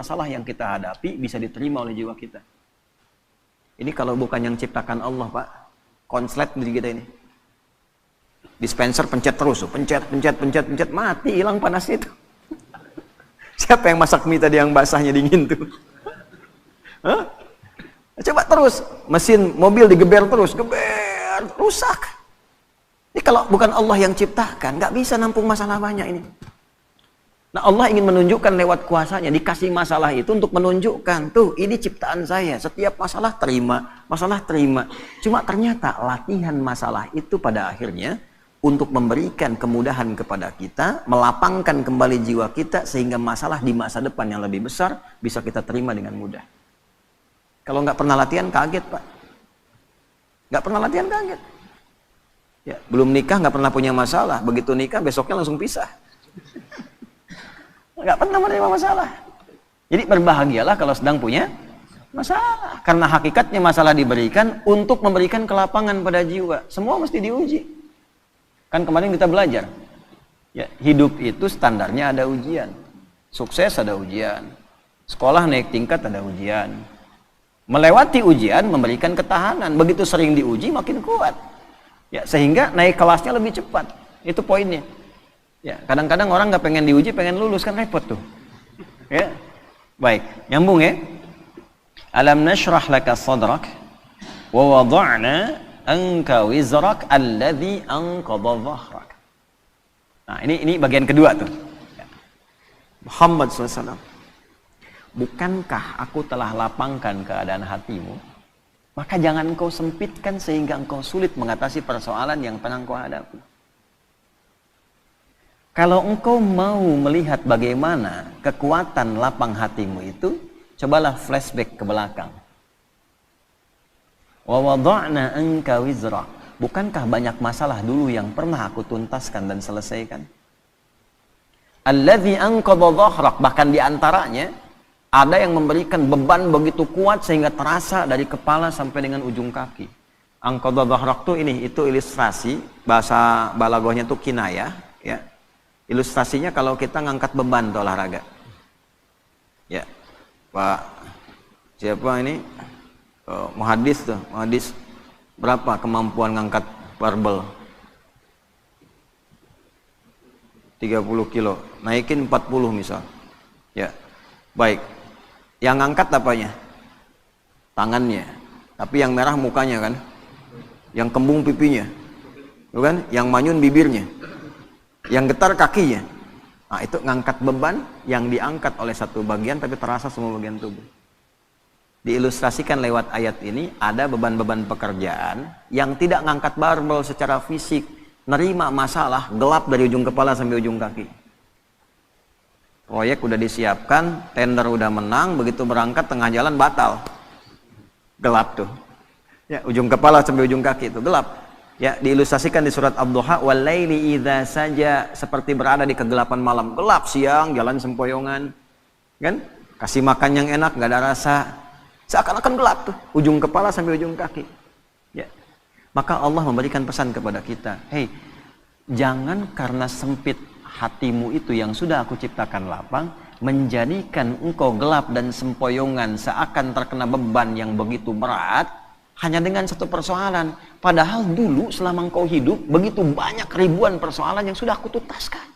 masalah yang kita hadapi bisa diterima oleh jiwa kita. Ini kalau bukan yang ciptakan Allah, Pak. Konslet di kita ini. Dispenser pencet terus, pencet, mati, hilang panasnya itu. Siapa yang masak mie tadi yang basahnya dingin tuh? Hah? Coba terus, mesin mobil digeber terus, geber, rusak. Ini kalau bukan Allah yang ciptakan, nggak bisa nampung masalah banyak ini. Nah, Allah ingin menunjukkan lewat kuasanya, dikasih masalah itu untuk menunjukkan, tuh ini ciptaan saya, setiap masalah terima. Cuma ternyata latihan masalah itu pada akhirnya untuk memberikan kemudahan kepada kita, melapangkan kembali jiwa kita sehingga masalah di masa depan yang lebih besar bisa kita terima dengan mudah. Kalau nggak pernah latihan kaget, Pak. Nggak pernah latihan kaget. Ya, belum nikah nggak pernah punya masalah, begitu nikah besoknya langsung pisah. Nggak pernah menerima masalah. Jadi berbahagialah kalau sedang punya masalah. Karena hakikatnya masalah diberikan untuk memberikan kelapangan pada jiwa. Semua mesti diuji. Kan kemarin kita belajar. Ya, hidup itu standarnya ada ujian. Sukses ada ujian. Sekolah naik tingkat ada ujian. Melewati ujian memberikan ketahanan. Begitu sering diuji makin kuat. Ya, sehingga naik kelasnya lebih cepat. Itu poinnya. Ya, kadang-kadang orang nggak pengen diuji, pengen lulus, kan repot tuh. Ya, baik, nyambung ya. Alam nashrah laka sadrak, wa wada'na anka wizrak alladhi anqadha dhahrak. Nah, ini bagian kedua tuh. Muhammad SAW, bukankah aku telah lapangkan keadaan hatimu? Maka jangan engkau sempitkan sehingga engkau sulit mengatasi persoalan yang pernah engkau hadapi. Kalau engkau mau melihat bagaimana kekuatan lapang hatimu itu, cobalah flashback ke belakang. Wa wada'na anka wizra. Bukankah banyak masalah dulu yang pernah aku tuntaskan dan selesaikan? Alladzi anqadha dhahrak, bahkan diantaranya ada yang memberikan beban begitu kuat sehingga terasa dari kepala sampai dengan ujung kaki. Anqadha dhahrak itu ilustrasi, bahasa balaghahnya itu kinayah, ya. Ilustrasinya kalau kita ngangkat beban tuh olahraga. Ya, Pak, siapa ini? Muhadis tuh, muhadis berapa kemampuan ngangkat barbel? 30 kilo, naikin 40 misal. Ya, baik. Yang ngangkat apanya? Tangannya. Tapi yang merah mukanya kan? Yang kembung pipinya. Bukan? Yang manyun bibirnya. Yang getar kakinya. Nah, itu ngangkat beban yang diangkat oleh satu bagian tapi terasa semua bagian tubuh. Diilustrasikan lewat ayat ini, ada beban-beban pekerjaan yang tidak ngangkat barbel secara fisik, nerima masalah, gelap dari ujung kepala sampai ujung kaki. Proyek udah disiapkan, tender udah menang, begitu berangkat tengah jalan batal. Gelap tuh. Ya, ujung kepala sampai ujung kaki itu gelap. Ya, diilustrasikan di surat Ad-Duha, wal-laili idza saja, seperti berada di kegelapan malam. Gelap siang, jalan sempoyongan. Kan? Kasih makan yang enak, nggak ada rasa. Seakan-akan gelap tuh, ujung kepala sampai ujung kaki. Ya. Maka Allah memberikan pesan kepada kita, "Hei, jangan karena sempit hatimu itu yang sudah aku ciptakan lapang, menjadikan engkau gelap dan sempoyongan seakan terkena beban yang begitu berat, hanya dengan satu persoalan. Padahal dulu selama engkau hidup, begitu banyak ribuan persoalan yang sudah aku tuntaskan."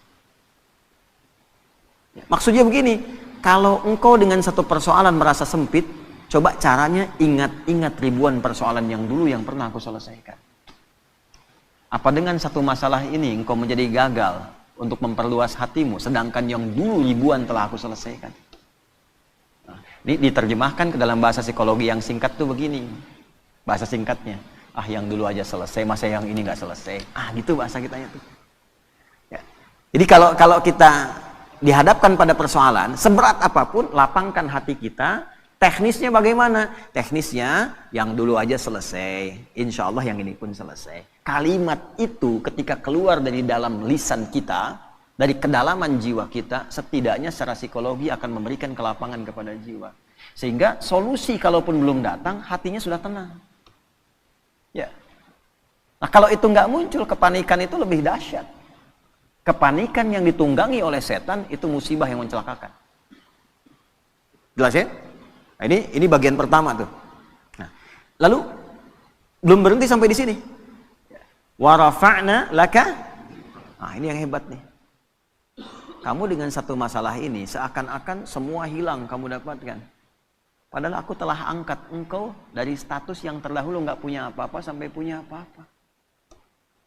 Ya, maksudnya begini, kalau engkau dengan satu persoalan merasa sempit, coba caranya ingat-ingat ribuan persoalan yang dulu yang pernah aku selesaikan. Apa dengan satu masalah ini engkau menjadi gagal untuk memperluas hatimu, sedangkan yang dulu ribuan telah aku selesaikan? Nah, ini diterjemahkan ke dalam bahasa psikologi yang singkat tuh begini. Bahasa singkatnya, yang dulu aja selesai, masa yang ini nggak selesai. Gitu bahasa kitanya tuh. Ya. Jadi kalau kita dihadapkan pada persoalan, seberat apapun, lapangkan hati kita. Teknisnya bagaimana? Teknisnya, yang dulu aja selesai, insya Allah yang ini pun selesai. Kalimat itu ketika keluar dari dalam lisan kita, dari kedalaman jiwa kita, setidaknya secara psikologi akan memberikan kelapangan kepada jiwa. Sehingga solusi kalaupun belum datang, hatinya sudah tenang. Ya. Nah, kalau itu nggak muncul, kepanikan itu lebih dahsyat. Kepanikan yang ditunggangi oleh setan itu musibah yang mencelakakan. Jelas ya? Nah, ini bagian pertama tuh. Nah, lalu belum berhenti sampai di sini. Wa rafa'na laka. Nah, ini yang hebat nih. Kamu dengan satu masalah ini seakan-akan semua hilang kamu dapatkan. Padahal aku telah angkat engkau dari status yang terdahulu nggak punya apa-apa sampai punya apa-apa.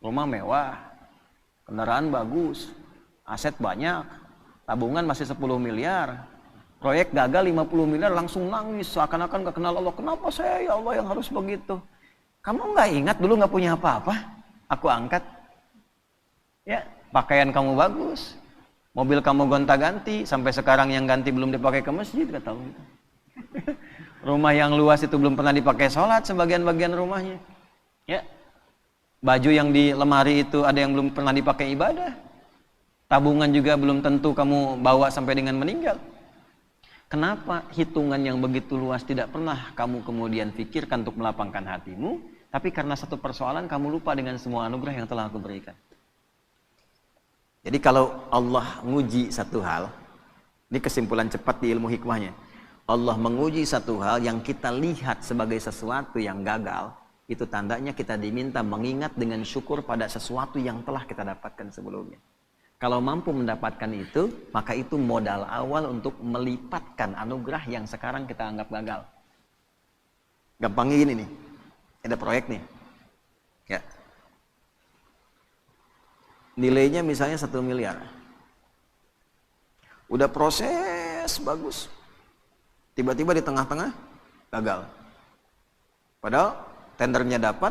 Rumah mewah, kendaraan bagus, aset banyak, tabungan masih 10 miliar, proyek gagal 50 miliar, langsung nangis seakan-akan gak kenal Allah. Kenapa saya ya Allah yang harus begitu? Kamu nggak ingat dulu nggak punya apa-apa? Aku angkat. Ya, pakaian kamu bagus, mobil kamu gonta-ganti, sampai sekarang yang ganti belum dipakai ke masjid, gak tahu itu. Rumah yang luas itu belum pernah dipakai sholat sebagian-bagian rumahnya. Ya, baju yang di lemari itu ada yang belum pernah dipakai ibadah. Tabungan juga belum tentu kamu bawa sampai dengan meninggal. Kenapa hitungan yang begitu luas tidak pernah kamu kemudian pikirkan untuk melapangkan hatimu, tapi karena satu persoalan kamu lupa dengan semua anugerah yang telah aku berikan. Jadi kalau Allah nguji satu hal, ini kesimpulan cepat di ilmu hikmahnya. Allah menguji satu hal yang kita lihat sebagai sesuatu yang gagal, itu tandanya kita diminta mengingat dengan syukur pada sesuatu yang telah kita dapatkan sebelumnya. Kalau mampu mendapatkan itu, maka itu modal awal untuk melipatkan anugerah yang sekarang kita anggap gagal. Gampangnya gini nih, ada proyek nih, ya. Nilainya misalnya 1 miliar. Udah proses bagus. Tiba-tiba di tengah-tengah gagal. Padahal tendernya dapat,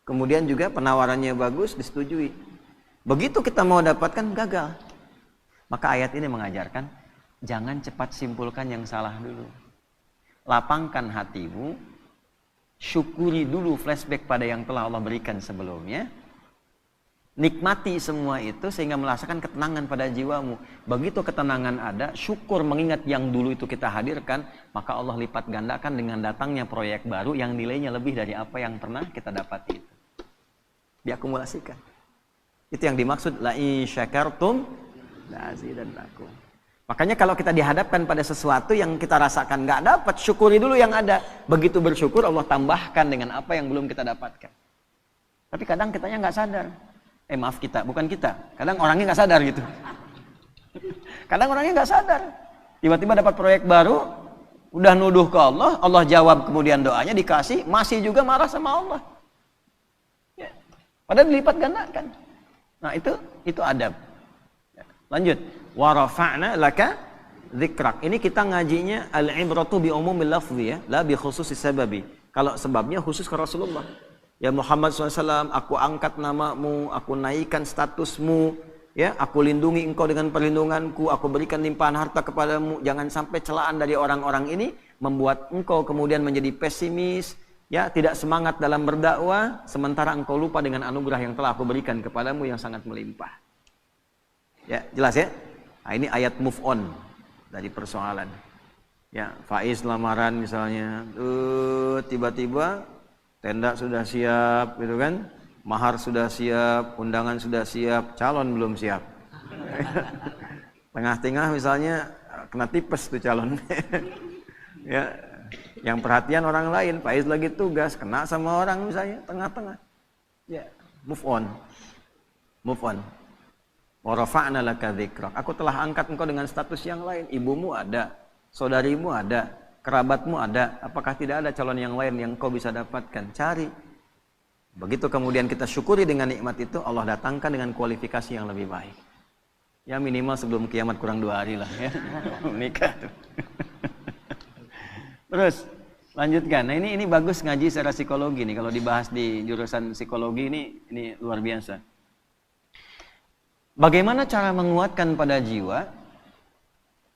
kemudian juga penawarannya bagus, disetujui. Begitu kita mau dapatkan, gagal. Maka ayat ini mengajarkan, jangan cepat simpulkan yang salah dulu. Lapangkan hatimu, syukuri dulu flashback pada yang telah Allah berikan sebelumnya. Nikmati semua itu sehingga merasakan ketenangan pada jiwamu. Begitu ketenangan ada, syukur mengingat yang dulu itu kita hadirkan, maka Allah lipat gandakan dengan datangnya proyek baru yang nilainya lebih dari apa yang pernah kita dapat itu. Diakumulasikan. Itu yang dimaksud la in syakartum la azidannakum. Makanya kalau kita dihadapkan pada sesuatu yang kita rasakan nggak dapat, syukuri dulu yang ada. Begitu bersyukur, Allah tambahkan dengan apa yang belum kita dapatkan. Tapi kadang kitanya nggak sadar. Maaf kita, bukan kita. Kadang orangnya nggak sadar gitu. Kadang orangnya nggak sadar. Tiba-tiba dapat proyek baru, udah nuduh ke Allah, Allah jawab kemudian doanya dikasih, masih juga marah sama Allah. Ya. Padahal dilipat gandakan. Nah itu adab. Ya. Lanjut. Wa rafa'na laka dzikrak. Ini kita ngajinya al-ibratu bi umumil lafzi ya, la bi khususis sababi. Kalau sebabnya khusus ke Rasulullah. Ya Muhammad SAW, aku angkat namamu, aku naikkan statusmu, ya, aku lindungi engkau dengan perlindunganku, aku berikan limpahan harta kepadamu. Jangan sampai celaan dari orang-orang ini membuat engkau kemudian menjadi pesimis, ya, tidak semangat dalam berdakwah, sementara engkau lupa dengan anugerah yang telah aku berikan kepadamu yang sangat melimpah. Ya, jelas ya? Nah, ini ayat move on dari persoalan. Ya, Faiz lamaran misalnya, tiba-tiba tenda sudah siap, gitu kan? Mahar sudah siap, undangan sudah siap, calon belum siap. Tengah-tengah misalnya kena tipes tuh calon. Ya, yang perhatian orang lain, Faiz lagi tugas, kena sama orang misalnya tengah-tengah. Ya, move on. Move on. Wa rafa'na laka dzikrak. Aku telah angkat engkau dengan status yang lain. Ibumu ada, saudarimu ada, kerabatmu ada, apakah tidak ada calon yang lain yang kau bisa dapatkan? Cari. Begitu kemudian kita syukuri dengan nikmat itu, Allah datangkan dengan kualifikasi yang lebih baik. Ya minimal sebelum kiamat kurang 2 hari lah ya. Menikah tuh. Terus lanjutkan. Nah ini bagus ngaji secara psikologi nih. Kalau dibahas di jurusan psikologi ini luar biasa. Bagaimana cara menguatkan pada jiwa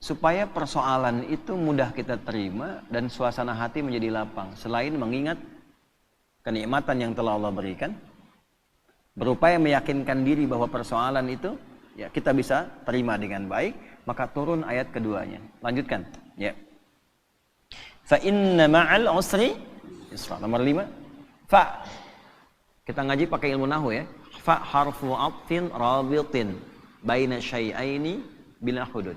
supaya persoalan itu mudah kita terima dan suasana hati menjadi lapang. Selain mengingat kenikmatan yang telah Allah berikan, berupaya meyakinkan diri bahwa persoalan itu ya kita bisa terima dengan baik, maka turun ayat keduanya. Lanjutkan. Ya. Fa inna ma'al usri yusra. Nomor 5. Fa. Kita ngaji pakai ilmu nahwu ya. Fa harfu 'atfin rabitin baina syai'aini bila hudud.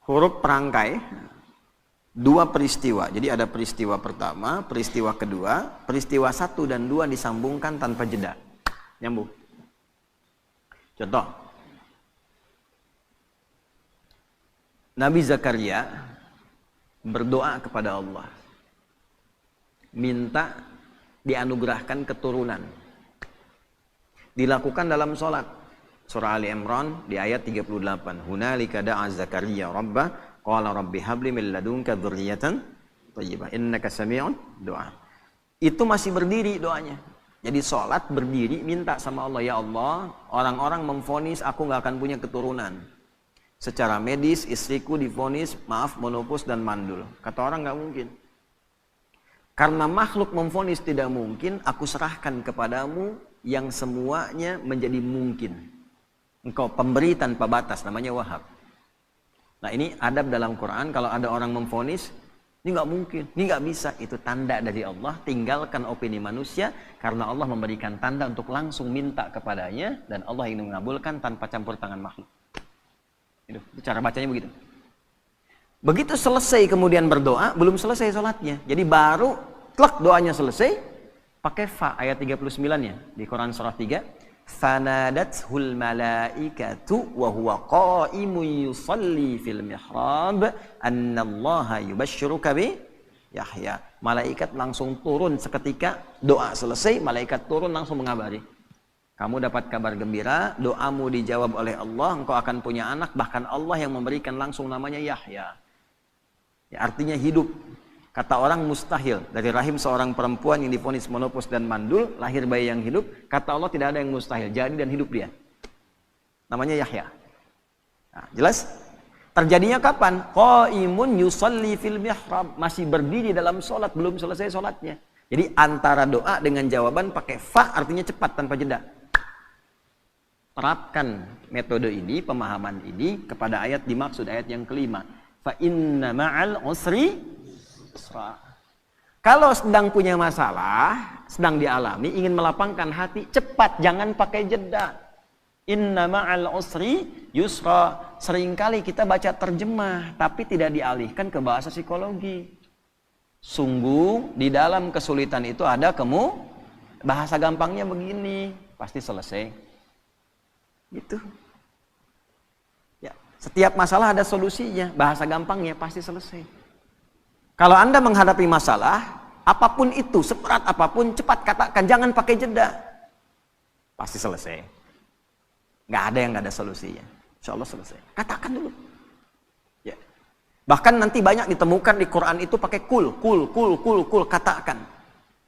huruf perangkai, dua peristiwa. Jadi ada peristiwa pertama, peristiwa kedua, peristiwa 1 dan 2 disambungkan tanpa jeda. Nyambung. Contoh. Nabi Zakaria berdoa kepada Allah. Minta dianugerahkan keturunan. Dilakukan dalam sholat. Surah Ali Imran di ayat 38. Hunalika da'a Zakaria rabbah qala rabbi habli min ladunka dzurriyyatan thayyibah innaka sami'un du'a. Itu masih berdiri doanya. Jadi sholat berdiri minta sama Allah, ya Allah, orang-orang memvonis aku nggak akan punya keturunan. Secara medis istriku divonis maaf menopause dan mandul. Kata orang nggak mungkin. Karena makhluk memvonis tidak mungkin, aku serahkan kepadamu yang semuanya menjadi mungkin. Engkau pemberi tanpa batas, namanya Wahhab. Nah ini adab dalam Quran, kalau ada orang memvonis, ini nggak mungkin, ini nggak bisa, itu tanda dari Allah. Tinggalkan opini manusia, karena Allah memberikan tanda untuk langsung minta kepadanya, dan Allah ingin mengabulkan tanpa campur tangan makhluk. Itu cara bacanya begitu. Begitu selesai kemudian berdoa, belum selesai sholatnya. Jadi baru klak doanya selesai, pakai fa ayat 39-nya di Quran surah 3. Fanadathul malaikatu wa huwa qa'imun yusalli fil mihrab annallaha yubashshiruka bi Yahya. Malaikat langsung turun seketika doa selesai, malaikat turun langsung mengabari. Kamu dapat kabar gembira, doamu dijawab oleh Allah, engkau akan punya anak, bahkan Allah yang memberikan langsung namanya Yahya. Ya, artinya hidup. Kata orang mustahil, dari rahim seorang perempuan yang divonis menopause dan mandul, lahir bayi yang hidup, kata Allah tidak ada yang mustahil, jadi dan hidup dia. Namanya Yahya. Nah, jelas? Terjadinya kapan? Qaimun yusalli fil mihrab, masih berdiri dalam sholat, belum selesai sholatnya. Jadi antara doa dengan jawaban pakai fa artinya cepat tanpa jeda. Terapkan metode ini, pemahaman ini kepada ayat dimaksud, ayat yang kelima. Fa inna ma'al usri. Kalau sedang punya masalah, sedang dialami, ingin melapangkan hati, cepat, jangan pakai jeda. Inna ma'al usri yusra. Seringkali kita baca terjemah, tapi tidak dialihkan ke bahasa psikologi. Sungguh, di dalam kesulitan itu ada bahasa gampangnya begini, pasti selesai. Gitu. Ya, setiap masalah ada solusinya, bahasa gampangnya pasti selesai. Kalau Anda menghadapi masalah, apapun itu, seberat apapun, cepat katakan, jangan pakai jeda. Pasti selesai. Nggak ada yang nggak ada solusinya. Insya Allah selesai. Katakan dulu. Ya. Bahkan nanti banyak ditemukan di Quran itu pakai kul, katakan.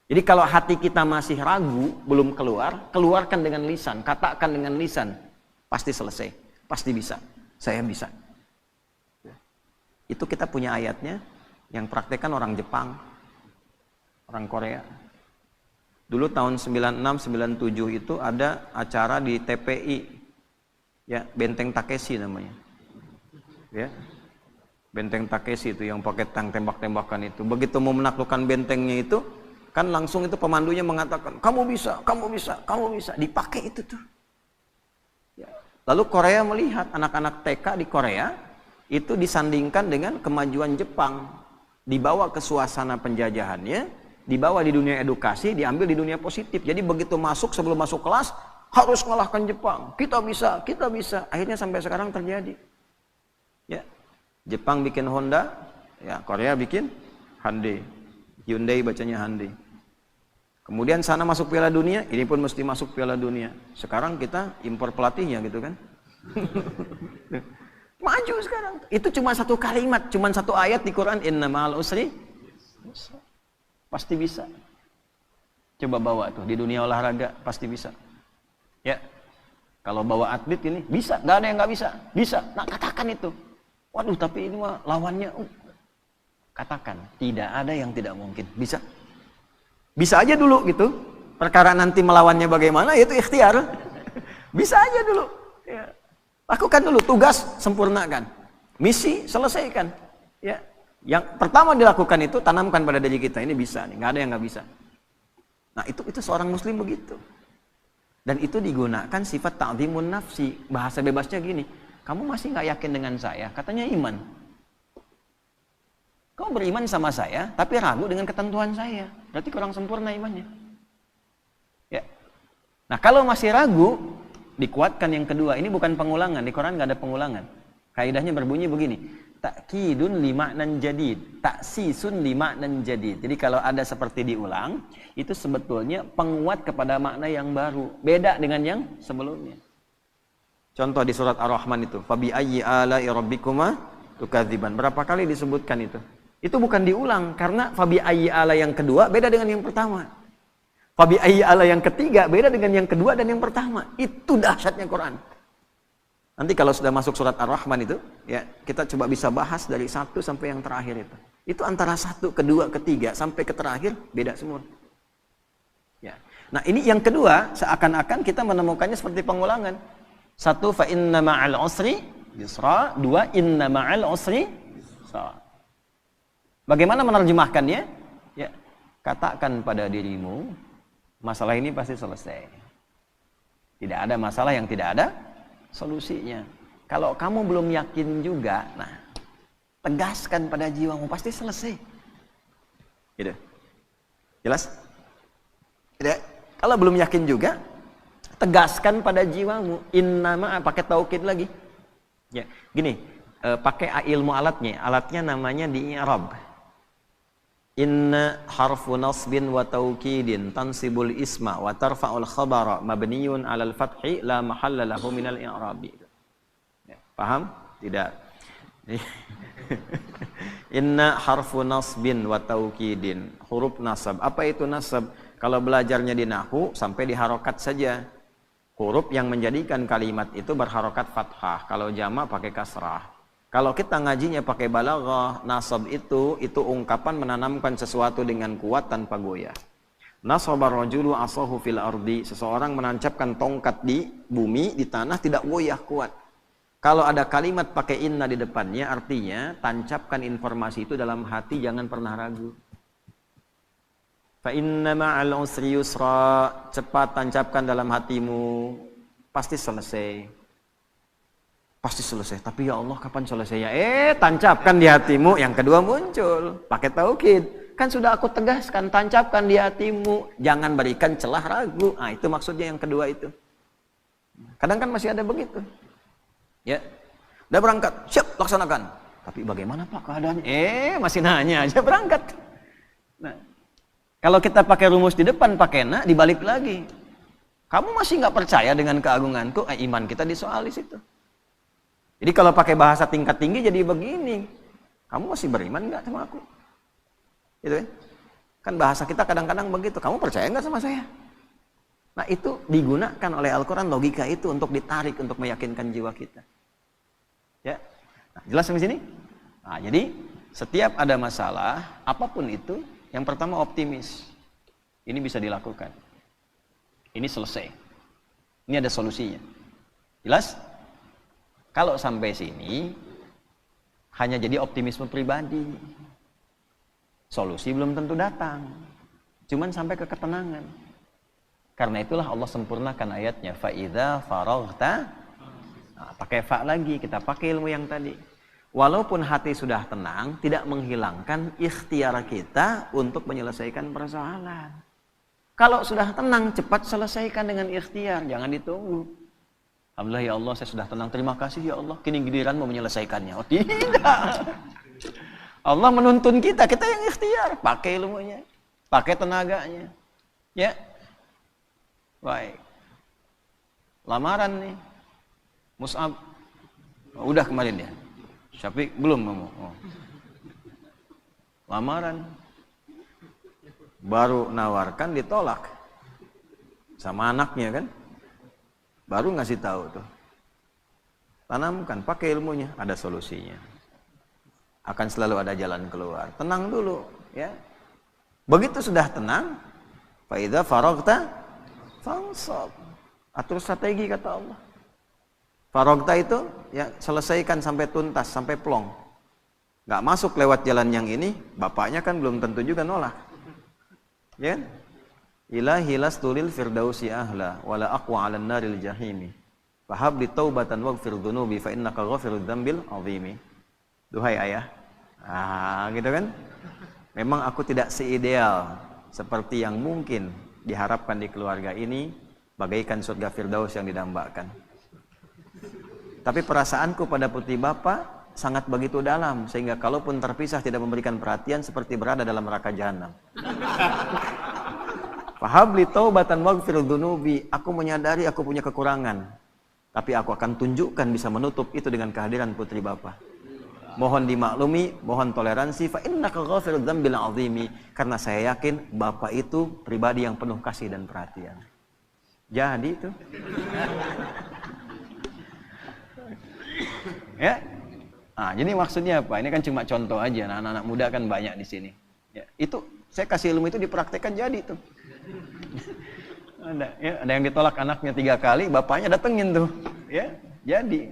Jadi kalau hati kita masih ragu, belum keluar, keluarkan dengan lisan, katakan dengan lisan. Pasti selesai. Pasti bisa. Saya bisa. Itu kita punya ayatnya. Yang praktekkan orang Jepang, orang Korea. Dulu tahun 96-97 itu ada acara di TPI, ya Benteng Takeshi namanya, ya Benteng Takeshi itu yang pakai tank tembak-tembakan itu. Begitu mau menaklukkan bentengnya itu, kan langsung itu pemandunya mengatakan, kamu bisa, kamu bisa, kamu bisa. Dipakai itu tuh. Ya. Lalu Korea melihat anak-anak TK di Korea itu disandingkan dengan kemajuan Jepang. Dibawa ke suasana penjajahannya, dibawa di dunia edukasi, diambil di dunia positif. Jadi begitu masuk, sebelum masuk kelas, harus mengalahkan Jepang. Kita bisa, kita bisa. Akhirnya sampai sekarang terjadi. Ya, Jepang bikin Honda, ya Korea bikin Hyundai. Hyundai bacanya Hyundai. Kemudian sana masuk Piala Dunia, ini pun mesti masuk Piala Dunia. Sekarang kita impor pelatihnya gitu kan. Maju sekarang. Itu cuma satu kalimat, cuma satu ayat di Quran, inna ma'al usri. Pasti bisa. Coba bawa tuh di dunia olahraga, pasti bisa. Ya. Kalau bawa atlet ini bisa, nggak ada yang nggak bisa. Bisa. Nah, katakan itu. Waduh, tapi ini mah lawannya katakan, tidak ada yang tidak mungkin. Bisa. Bisa aja dulu gitu. Perkara nanti melawannya bagaimana itu ikhtiar. Bisa aja dulu. Ya. Lakukan dulu, tugas sempurnakan, misi selesaikan. Ya, yang pertama dilakukan itu tanamkan pada diri kita, ini bisa nih, nggak ada yang nggak bisa. Nah itu seorang muslim begitu. Dan itu digunakan sifat ta'zimun nafsi, bahasa bebasnya gini, kamu masih nggak yakin dengan saya? Katanya iman. engkau beriman sama saya, tapi ragu dengan ketentuan saya. Berarti kurang sempurna imannya. Ya. Nah, kalau masih ragu, dikuatkan yang kedua. Ini bukan pengulangan, di Quran nggak ada pengulangan. Kaidahnya berbunyi begini, takkidun limaknan jadid, taksisun limaknan jadid. Jadi kalau ada seperti diulang, itu sebetulnya penguat kepada makna yang baru, beda dengan yang sebelumnya. Contoh di surat Ar-Rahman itu, fabi ayyi ala'i rabbikuma tukadziban. Berapa kali disebutkan itu? Itu bukan diulang, karena fabi ayyi ala yang kedua beda dengan yang pertama. Fabi ayyi ala yang ketiga beda dengan yang kedua dan yang pertama. Itu dahsyatnya Quran. Nanti kalau sudah masuk surat Ar-Rahman itu, ya kita coba bisa bahas dari 1 sampai yang terakhir itu. Itu antara 1, kedua, ketiga sampai ke terakhir beda semua. Ya. Nah, ini yang kedua, seakan-akan kita menemukannya seperti pengulangan. 1, fa inna ma'al usri yusra. 2, inna ma'al usri yusra. Bagaimana menerjemahkannya? Ya, katakan pada dirimu, masalah ini pasti selesai. Tidak ada masalah yang tidak ada solusinya. Kalau kamu belum yakin juga, nah, tegaskan pada jiwamu, pasti selesai. Gitu. Jelas? Tidak. Kalau belum yakin juga, tegaskan pada jiwamu. Innama, pakai taukid lagi. Ya, gini, pakai ilmu alatnya. Alatnya namanya di i'rab. Inna harfu nasbin wa taukidin tansibul isma wa tarfa'ul khabara mabniyun 'alal fathi la mahalla lahu minal i'rabi. Ya, paham? Tidak. Inna harfu nasbin wa taukidin, huruf nasab. Apa itu nasab? Kalau belajarnya di nahwu sampai di harokat saja. Huruf yang menjadikan kalimat itu berharokat fathah. Kalau jamak pakai kasrah. Kalau kita ngajinya pakai balaghah, nasab itu ungkapan menanamkan sesuatu dengan kuat tanpa goyah. Nasabar rajulu asahu fil ardi, seseorang menancapkan tongkat di bumi, di tanah, tidak goyah, kuat. Kalau ada kalimat pakai inna di depannya, artinya tancapkan informasi itu dalam hati, jangan pernah ragu. Fa inna ma'al usri yusra, cepat tancapkan dalam hatimu, pasti selesai. Pasti selesai, tapi ya Allah kapan selesainya? Tancapkan di hatimu. Yang kedua muncul, pakai taukid. Kan sudah aku tegaskan, tancapkan di hatimu, jangan berikan celah ragu. Nah, itu maksudnya yang kedua itu. Kadang kan masih ada begitu. Ya, udah berangkat, siap laksanakan. Tapi bagaimana Pak keadaannya? Masih nanya aja berangkat. Nah, kalau kita pakai rumus di depan, pakai na, dibalik lagi. Kamu masih nggak percaya dengan keagunganku? Iman kita disoal di situ. Jadi kalau pakai bahasa tingkat tinggi jadi begini, kamu masih beriman nggak sama aku? Gitu kan? Kan bahasa kita kadang-kadang begitu, kamu percaya nggak sama saya? Nah, itu digunakan oleh Al-Quran, logika itu untuk ditarik, untuk meyakinkan jiwa kita. Ya, nah, jelas sampai sini? Nah, jadi setiap ada masalah, apapun itu, yang pertama optimis. Ini bisa dilakukan. Ini selesai. Ini ada solusinya. Jelas? Kalau sampai sini, hanya jadi optimisme pribadi. Solusi belum tentu datang. Cuman sampai ke ketenangan. Karena itulah Allah sempurnakan ayatnya. Fa'idha faraghta. Nah, pakai fa lagi, kita pakai ilmu yang tadi. Walaupun hati sudah tenang, tidak menghilangkan ikhtiar kita untuk menyelesaikan persoalan. Kalau sudah tenang, cepat selesaikan dengan ikhtiar. Jangan ditunggu. Alhamdulillah ya Allah, saya sudah tenang. Terima kasih ya Allah. Kini giliran mau menyelesaikannya. Oh tidak. Allah menuntun kita. Kita yang ikhtiar. Pakai ilmunya. Pakai tenaganya. Ya. Baik. Lamaran nih. Mus'ab. Oh, udah kemarin ya. Syafiq belum ngomong. Oh. Lamaran. Baru nawarkan ditolak. Sama anaknya kan. Baru ngasih tahu tuh. Tanamkan, pakai ilmunya, ada solusinya. Akan selalu ada jalan keluar. Tenang dulu, ya. Begitu sudah tenang, fa idza faraghta fansab. Atur strategi kata Allah. Faraghta itu ya selesaikan sampai tuntas, sampai plong. Enggak masuk lewat jalan yang ini, bapaknya kan belum tentu juga nolak. Ya. Ilahi lastulil firdausi ahla wala aqwa 'alan naril jahimi. Fahab li taubatan waghfir dzunubi fa innaka ghafirudz dzambil azimi. Duhai ayah. Gitu kan? memang aku tidak seideal seperti yang mungkin diharapkan di keluarga ini, bagaikan surga Firdaus yang didambakan. Tapi perasaanku pada putri Bapak sangat begitu dalam, sehingga kalaupun terpisah tidak memberikan perhatian seperti berada dalam neraka jahanam. Fahabli taubatan waghfir dzunubi, aku menyadari aku punya kekurangan, tapi aku akan tunjukkan bisa menutup itu dengan kehadiran putri Bapak. Mohon dimaklumi, mohon toleransi, fa innaka ghafirudz dzambil azimi, karena saya yakin Bapak itu pribadi yang penuh kasih dan perhatian. Jadi itu. Ya. Nah, jadi maksudnya apa? Ini kan cuma contoh aja. Nah, anak-anak muda kan banyak di sini. Ya, itu saya kasih ilmu itu dipraktekkan jadi tuh. Ada yang ditolak anaknya 3 kali, bapaknya datengin tuh. Ya, jadi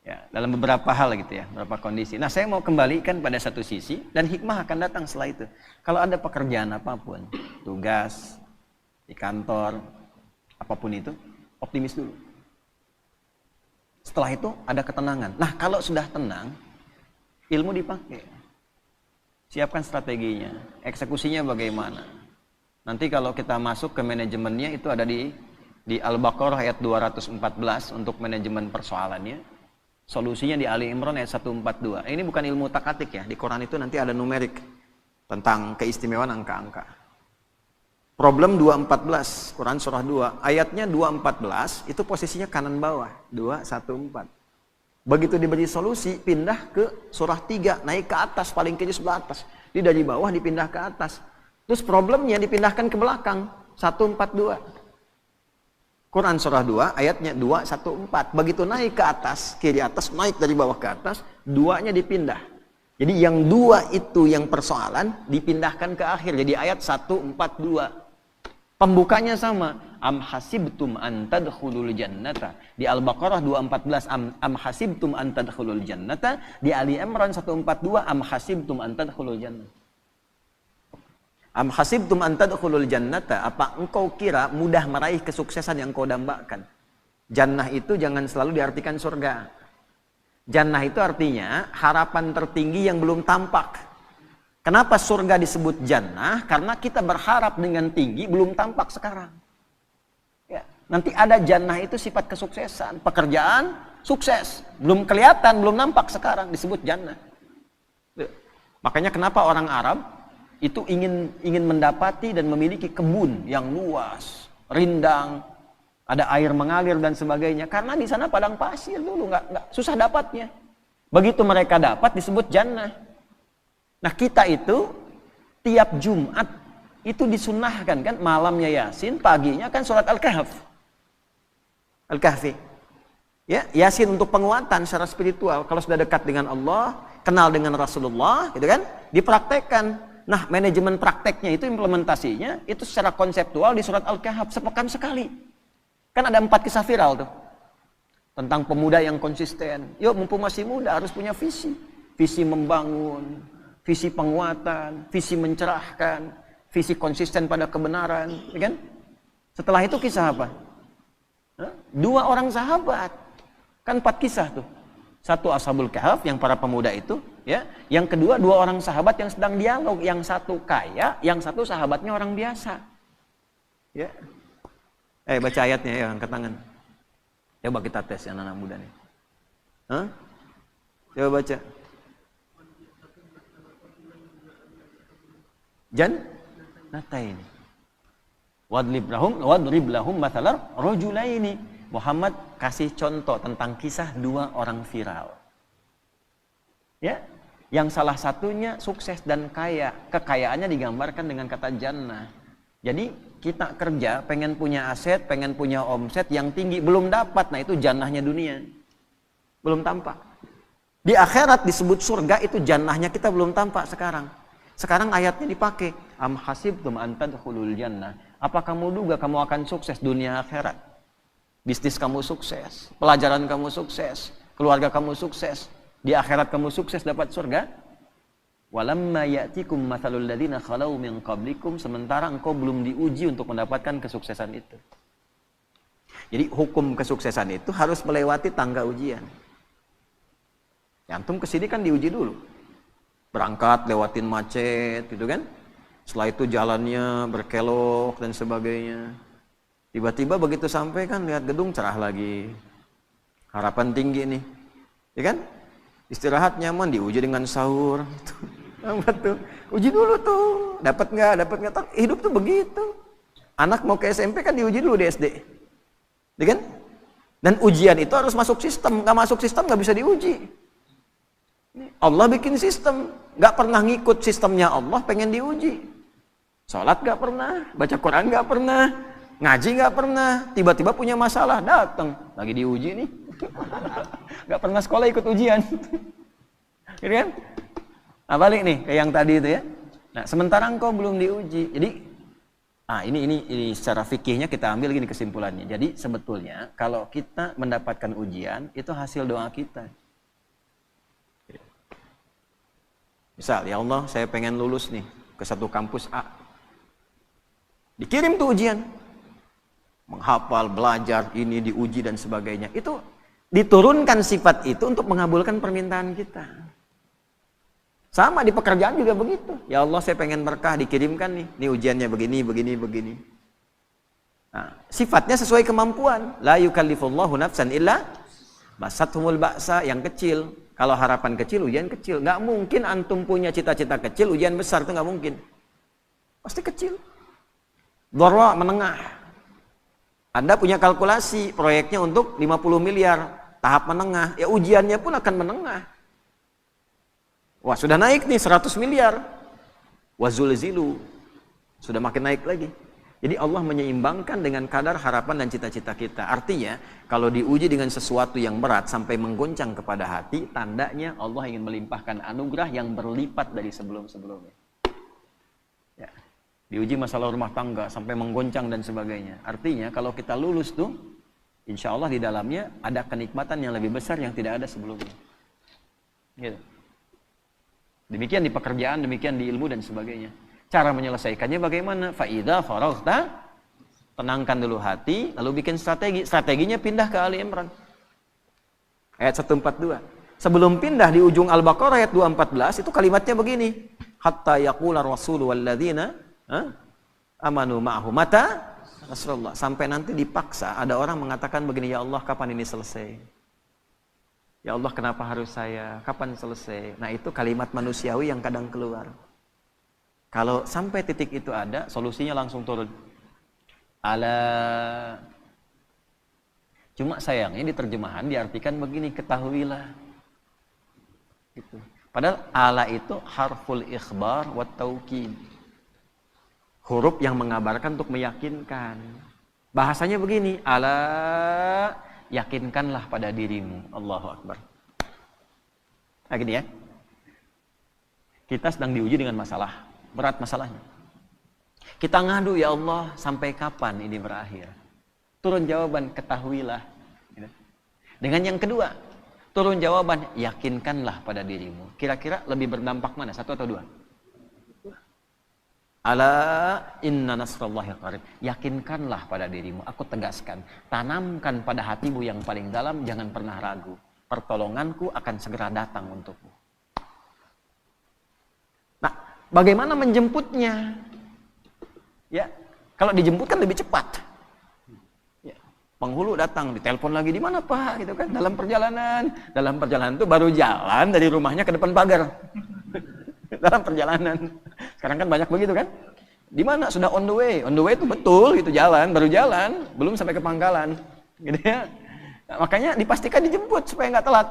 ya, dalam beberapa hal gitu ya, beberapa kondisi. Nah, saya mau kembalikan pada satu sisi dan hikmah akan datang setelah itu. Kalau ada pekerjaan apapun, tugas di kantor, apapun itu, optimis dulu. Setelah itu ada ketenangan. Nah, kalau sudah tenang, ilmu dipakai. Siapkan strateginya, eksekusinya bagaimana. Nanti kalau kita masuk ke manajemennya itu ada di Al-Baqarah ayat 214 untuk manajemen persoalannya. Solusinya di Ali Imran ayat 142. Ini bukan ilmu takatik ya. Di Quran itu nanti ada numerik tentang keistimewaan angka-angka. Problem 214, Quran surah 2, ayatnya 214, itu posisinya kanan bawah, 214. Begitu diberi solusi, pindah ke surah 3, naik ke atas, paling kiri sebelah atas. Jadi dari bawah dipindah ke atas. Terus problemnya dipindahkan ke belakang, 142. Quran surah 2, ayatnya 214. Begitu naik ke atas, kiri atas, naik dari bawah ke atas, 2-nya dipindah. Jadi yang 2 itu yang persoalan, dipindahkan ke akhir, jadi ayat 142. Pembukanya sama, am hasibtum an tadkhulul jannata. Di Al-Baqarah 214 am hasibtum an tadkhulul jannata, di Ali Imran 142 am hasibtum an tadkhulul jannah. Am hasibtum an tadkhulul jannata, apa engkau kira mudah meraih kesuksesan yang kau dambakan? Jannah itu jangan selalu diartikan surga. Jannah itu artinya harapan tertinggi yang belum tampak. Kenapa surga disebut jannah? Karena kita berharap dengan tinggi belum tampak sekarang. Ya, nanti ada jannah itu sifat kesuksesan, pekerjaan sukses, belum kelihatan, belum nampak sekarang disebut jannah. Ya. Makanya kenapa orang Arab itu ingin mendapati dan memiliki kebun yang luas, rindang, ada air mengalir dan sebagainya. Karena di sana padang pasir dulu, nggak susah dapatnya. Begitu mereka dapat disebut jannah. Nah, kita itu tiap Jumat itu disunnahkan kan, malamnya Yasin, paginya kan surat Al-Kahf. Al-Kahfi. Ya, Yasin untuk penguatan secara spiritual. Kalau sudah dekat dengan Allah, kenal dengan Rasulullah, gitu kan? Dipraktekkan. Nah, manajemen prakteknya itu, implementasinya itu secara konseptual di surat Al-Kahf sepekan sekali. Kan ada 4 kisah viral tuh. Tentang pemuda yang konsisten. Yuk, mumpung masih muda harus punya visi. Visi membangun, visi penguatan, visi mencerahkan, visi konsisten pada kebenaran, ya kan? Setelah itu kisah apa? 2 orang sahabat, kan 4 kisah tuh. 1 Ashabul Kahf yang para pemuda itu, ya. Yang kedua 2 orang sahabat yang sedang dialog, yang satu kaya, yang satu sahabatnya orang biasa. Ya. Baca ayatnya ya, angkat tangan. Coba kita tes yang anak muda nih. Coba baca. Jannatain. Wadrib lahum mathalar rajulaini. Muhammad kasih contoh tentang kisah 2 orang viral. Ya, yang salah satunya sukses dan kaya. Kekayaannya digambarkan dengan kata jannah. Jadi kita kerja pengen punya aset, pengen punya omset yang tinggi, belum dapat. Nah, itu jannahnya dunia. Belum tampak. Di akhirat disebut surga, itu jannahnya kita belum tampak sekarang. Sekarang ayatnya dipakai, am hasibtum an tadkhulul jannah. Apa kamu duga kamu akan sukses dunia akhirat? Bisnis kamu sukses, pelajaran kamu sukses, keluarga kamu sukses, di akhirat kamu sukses dapat surga? Walamma ya'tikum mathalul ladzina khalau min qablikum, sementara engkau belum diuji untuk mendapatkan kesuksesan itu. Jadi hukum kesuksesan itu harus melewati tangga ujian. Antum kesini kan diuji dulu. Berangkat lewatin macet gitu kan. Setelah itu jalannya berkelok dan sebagainya. Tiba-tiba begitu sampai kan lihat gedung cerah lagi. Harapan tinggi nih. Ya kan? Istirahat nyaman diuji dengan sahur. Apa tuh? Uji dulu tuh. Dapat nggak? Hidup tuh begitu. Anak mau ke SMP kan diuji dulu di SD. Ya kan? Dan ujian itu harus masuk sistem. Nggak masuk sistem nggak bisa diuji. Allah bikin sistem. Nggak pernah ngikut sistemnya Allah pengen diuji. Sholat nggak pernah. Baca Quran nggak pernah. Ngaji nggak pernah. Tiba-tiba punya masalah. Datang. Lagi diuji nih. Nggak pernah sekolah ikut ujian. Gitu kan? Nah balik nih ke yang tadi itu ya. Nah sementara engkau belum diuji. Jadi ini secara fikihnya kita ambil gini kesimpulannya. Jadi sebetulnya kalau kita mendapatkan ujian itu hasil doa kita. Misal ya Allah saya pengen lulus nih ke satu kampus A. Dikirim tuh ujian. Menghafal, belajar, ini diuji dan sebagainya. Itu diturunkan sifat itu untuk mengabulkan permintaan kita. Sama di pekerjaan juga begitu. Ya Allah saya pengen berkah, dikirimkan nih. Ini ujiannya begini. Nah, sifatnya sesuai kemampuan. La yukallifullahu nafsan illa masathumul ba'sa, yang kecil. Kalau harapan kecil, ujian kecil. Nggak mungkin antum punya cita-cita kecil, ujian besar, itu nggak mungkin. Pasti kecil. Dharra menengah. Anda punya kalkulasi proyeknya untuk 50 miliar, tahap menengah. Ya ujiannya pun akan menengah. Wah sudah naik nih 100 miliar. Wazulzilu. Sudah makin naik lagi. Jadi Allah menyeimbangkan dengan kadar harapan dan cita-cita kita. Artinya kalau diuji dengan sesuatu yang berat sampai menggoncang kepada hati, tandanya Allah ingin melimpahkan anugerah yang berlipat dari sebelum-sebelumnya. Ya. Diuji masalah rumah tangga sampai menggoncang dan sebagainya. Artinya kalau kita lulus tuh, insya Allah di dalamnya ada kenikmatan yang lebih besar yang tidak ada sebelumnya. Gitu. Demikian di pekerjaan, demikian di ilmu dan sebagainya. Cara menyelesaikannya bagaimana? Fa'idha faraghta, tenangkan dulu hati, lalu bikin strategi. Strateginya pindah ke Ali Imran. Ayat 142. Sebelum pindah di ujung Al-Baqarah ayat 214, itu kalimatnya begini. Hatta yaqula rasulu walladzina amanu ma'ahu mata Rasulullah. Sampai nanti dipaksa ada orang mengatakan begini, ya Allah kapan ini selesai? Ya Allah kenapa harus saya? Kapan selesai? Nah itu kalimat manusiawi yang kadang keluar. Kalau sampai titik itu ada, solusinya langsung turun. Ala. Cuma sayangnya di terjemahan diartikan begini, ketahuilah. Gitu. Padahal ala itu harful ikhbar wa taukid. Huruf yang mengabarkan untuk meyakinkan. Bahasanya begini, ala yakinkanlah pada dirimu. Allahu Akbar. Nah gini ya. Kita sedang diuji dengan masalah. Berat masalahnya. Kita ngadu, ya Allah, sampai kapan ini berakhir? Turun jawaban, ketahuilah. Dengan yang kedua, turun jawaban, yakinkanlah pada dirimu. Kira-kira lebih berdampak mana? Satu atau dua? Ala inna nasrallahi qarib. Yakinkanlah pada dirimu. Aku tegaskan. Tanamkan pada hatimu yang paling dalam. Jangan pernah ragu. Pertolonganku akan segera datang untukmu. Nah, bagaimana menjemputnya? Ya, kalau dijemput kan lebih cepat. Ya, penghulu datang, ditelepon lagi, di mana Pak? Gitu kan? Dalam perjalanan. Dalam perjalanan itu baru jalan dari rumahnya ke depan pagar. Dalam perjalanan. Sekarang kan banyak begitu kan? Di mana? Sudah on the way. On the way itu betul gitu, jalan, baru jalan, belum sampai ke pangkalan. Gitu ya. Nah, makanya dipastikan dijemput supaya nggak telat.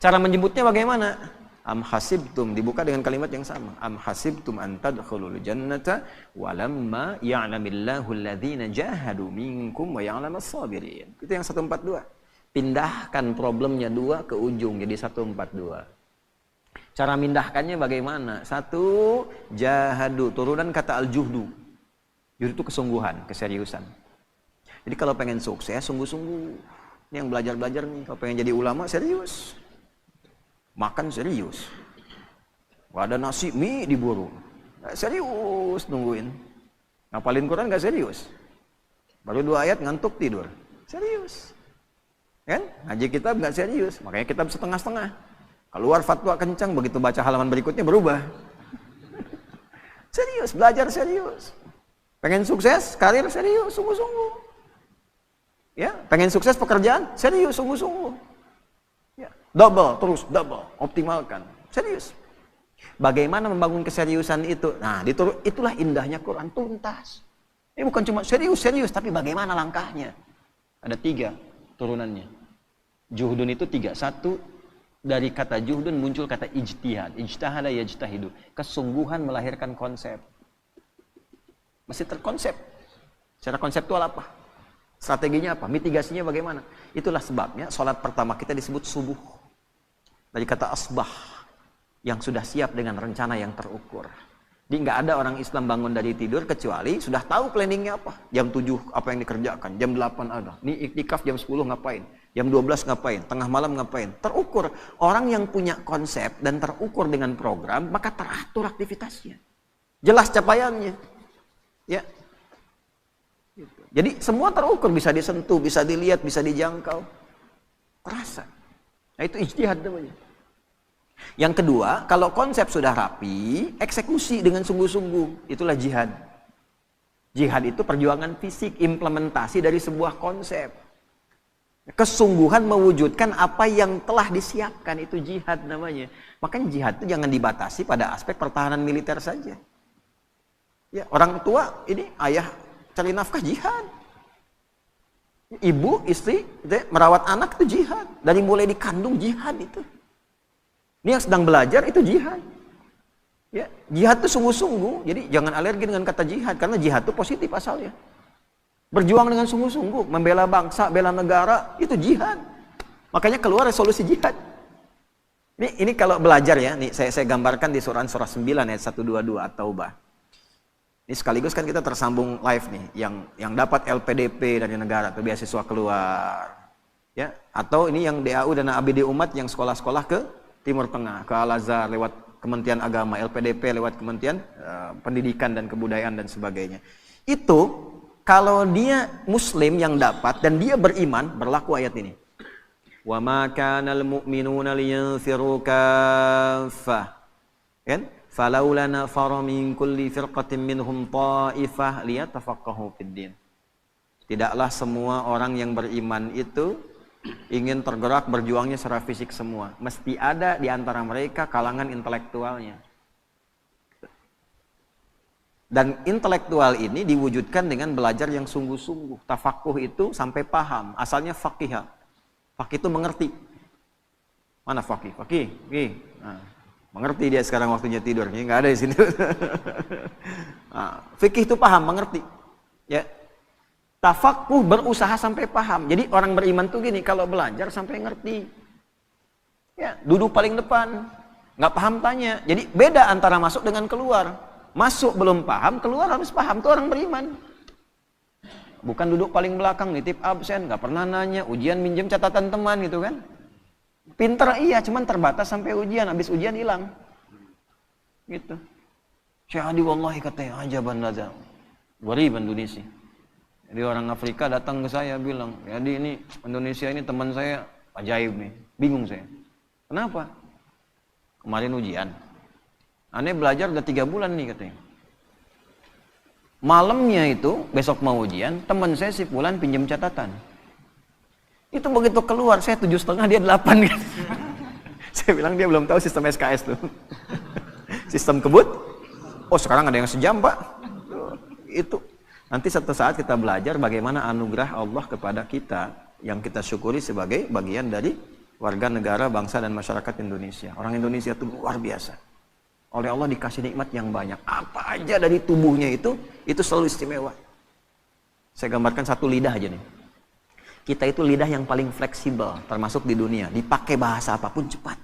Cara menjemputnya bagaimana? Am hasibtum, dibuka dengan kalimat yang sama. Am hasibtum an tadkhulul jannata walamma ya'lamillahu alladhina jahadu minkum wa ya'lamas sabirin. Itu yang 142. Pindahkan problemnya 2 ke ujung jadi 142. Cara mindahkannya bagaimana? 1, jahadu, turunan kata al-juhdu. Juhdu itu kesungguhan, keseriusan. Jadi kalau pengen sukses, sungguh-sungguh. Ini yang belajar-belajar nih, kalau pengen jadi ulama, serius. Makan serius. Ada nasi, mie diburu. Serius nungguin. Ngapalin Quran gak serius. Baru 2 ayat ngantuk tidur. Serius. Kan? Ngaji kitab gak serius, makanya kitab setengah-setengah. Keluar fatwa kencang, begitu baca halaman berikutnya berubah. Serius, belajar serius. Pengen sukses, karir serius, sungguh-sungguh. Ya, pengen sukses pekerjaan, serius, sungguh-sungguh. Ya, double, optimalkan. Serius. Bagaimana membangun keseriusan itu? Nah, itulah indahnya Quran, tuntas. Ini bukan cuma serius, tapi bagaimana langkahnya? Ada 3 turunannya. Juhdun itu 3. 1, dari kata juhdun muncul kata ijtihad. Ijtahada yajtahidu. Kesungguhan melahirkan konsep. Mesti terkonsep. Secara konseptual apa? Strateginya apa? Mitigasinya bagaimana? Itulah sebabnya sholat pertama kita disebut subuh. Dari kata asbah. Yang sudah siap dengan rencana yang terukur. Jadi nggak ada orang Islam bangun dari tidur kecuali sudah tahu planningnya apa. Jam 7 apa yang dikerjakan, jam 8 ada. Ini iktikaf jam 10 ngapain, jam 12 ngapain, tengah malam ngapain. Terukur. Orang yang punya konsep dan terukur dengan program, maka teratur aktivitasnya. Jelas capaiannya. Ya. Jadi semua terukur, bisa disentuh, bisa dilihat, bisa dijangkau. Terasa. Nah itu ijtihad namanya. Yang kedua, kalau konsep sudah rapi, eksekusi dengan sungguh-sungguh. Itulah jihad. Jihad itu perjuangan fisik, implementasi dari sebuah konsep. Kesungguhan mewujudkan apa yang telah disiapkan, itu jihad namanya. Makanya jihad itu jangan dibatasi pada aspek pertahanan militer saja. Ya, orang tua, ini ayah cari nafkah, jihad. Ibu, istri, merawat anak itu jihad. Dari mulai dikandung, jihad itu. Ini yang sedang belajar itu jihad. Ya, jihad itu sungguh-sungguh. Jadi jangan alergi dengan kata jihad karena jihad itu positif asalnya. Berjuang dengan sungguh-sungguh, membela bangsa, bela negara, itu jihad. Makanya keluar resolusi jihad. Ini kalau belajar ya, nih saya gambarkan di surah 9 ayat 122 At-Taubah. Ini sekaligus kan kita tersambung live nih, yang dapat LPDP dari negara atau beasiswa keluar. Ya, atau ini yang DAU dan ABD Umat yang sekolah-sekolah ke Timur Tengah, ke Al-Azhar lewat Kementerian Agama, LPDP lewat Kementerian Pendidikan dan Kebudayaan dan sebagainya. Itu kalau dia muslim yang dapat dan dia beriman, berlaku ayat ini. Wa ma kanal mu'minuna liyanfiru kaffah. Kan? Falaula nafara min kulli firqatin minhum ta'ifah liyatafaqahu fid din. Tidaklah semua orang yang beriman itu ingin tergerak berjuangnya secara fisik semua. Mesti ada di antara mereka kalangan intelektualnya. Dan intelektual ini diwujudkan dengan belajar yang sungguh-sungguh. Tafakuh itu sampai paham. Asalnya faqih. Faqih itu mengerti. Mana faqih? Faqih. Nah, mengerti dia sekarang waktunya tidur. Ini nggak ada di sini. Nah, fikih itu paham, mengerti. Ya. Tafakuh berusaha sampai paham. Jadi orang beriman tuh gini, kalau belajar sampai ngerti. Ya, duduk paling depan. Nggak paham tanya. Jadi beda antara masuk dengan keluar. Masuk belum paham, keluar harus paham. Itu orang beriman. Bukan duduk paling belakang, nitip absen, nggak pernah nanya, ujian minjem catatan teman gitu kan. Pinter iya, cuman terbatas sampai ujian, habis ujian hilang. Gitu. Syahadi wallahi katanya, ajaban lazam. Gharib Indonesia. Jadi orang Afrika datang ke saya bilang, jadi ini Indonesia ini teman saya ajaib nih. Bingung saya. Kenapa? Kemarin ujian. Aneh belajar udah 3 bulan nih katanya. Malamnya itu, besok mau ujian, teman saya si Fulan pinjam catatan. Itu begitu keluar, saya 7,5, dia 8 kan. Saya bilang dia belum tahu sistem SKS tuh. Sistem kebut. Oh sekarang ada yang sejam pak. Itu. Nanti satu saat kita belajar bagaimana anugerah Allah kepada kita yang kita syukuri sebagai bagian dari warga negara, bangsa dan masyarakat Indonesia. Orang Indonesia itu luar biasa. Oleh Allah dikasih nikmat yang banyak. Apa aja dari tubuhnya itu selalu istimewa. Saya gambarkan satu lidah aja nih. Kita itu lidah yang paling fleksibel termasuk di dunia. Dipakai bahasa apapun cepat.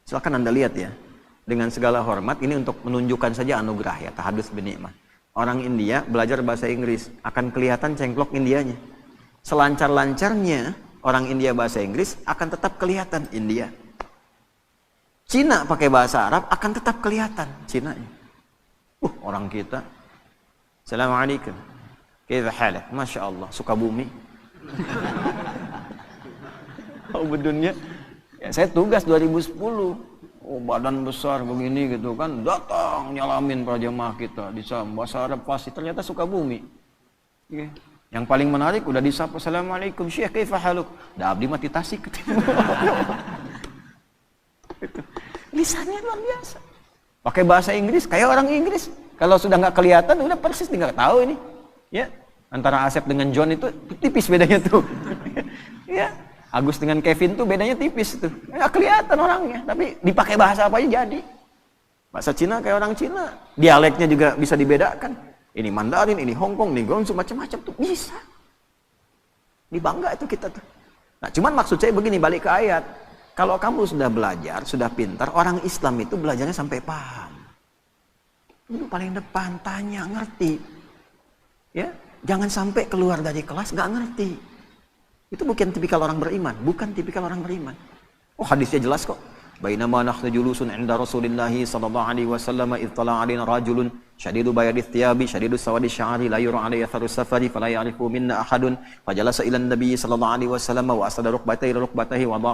Silakan Anda lihat ya. Dengan segala hormat, ini untuk menunjukkan saja anugerah ya, tahadus binikmah. Orang India belajar bahasa Inggris, akan kelihatan cengklok Indianya. Selancar-lancarnya orang India bahasa Inggris, akan tetap kelihatan India. Cina pakai bahasa Arab, akan tetap kelihatan Cinanya. Orang kita. Assalamualaikum. Kaifa halak? Masya Allah, Sukabumi. Oh bedunnya. Ya, saya tugas 2010. Oh, badan besar begini gitu kan, datang nyalamin para jemaah kita di bahasa Arab pasti, ternyata Sukabumi. Okay. Yang paling menarik udah disapa, assalamualaikum Syekh, kaifa haluk? Da abdi mati Tasik. Lisannya luar biasa. Pakai bahasa Inggris kayak orang Inggris. Kalau sudah nggak kelihatan udah persis nggak tahu ini. Ya, antara Asep dengan John itu tipis bedanya tuh. Ya. Agus dengan Kevin tuh bedanya tipis tuh. Nggak kelihatan orangnya, tapi dipakai bahasa apa aja jadi. Bahasa Cina kayak orang Cina. Dialeknya juga bisa dibedakan. Ini Mandarin, ini Hongkong, ini Guangzhou, macam-macam tuh bisa. Ini bangga itu kita tuh. Nah, cuman maksud saya begini, balik ke ayat. Kalau kamu sudah belajar, sudah pintar, orang Islam itu belajarnya sampai paham. Itu paling depan, tanya, ngerti. Ya, jangan sampai keluar dari kelas nggak ngerti. Itu bukan tipikal orang beriman, bukan tipikal orang beriman. Oh, hadisnya jelas kok. Bainama nahnu julusun 'inda Rasulillah sallallahu alaihi wasallam idh tala'a 'alaina rajulun shadidu bayadith thiyabi shadidu sawadi sya'ri la yura 'alayhi atharu safari fala ya'rifu minna ahadun fajalasa ila an-nabi sallallahu alaihi wasallam wa asada rukbatayhi rukbatayhi wa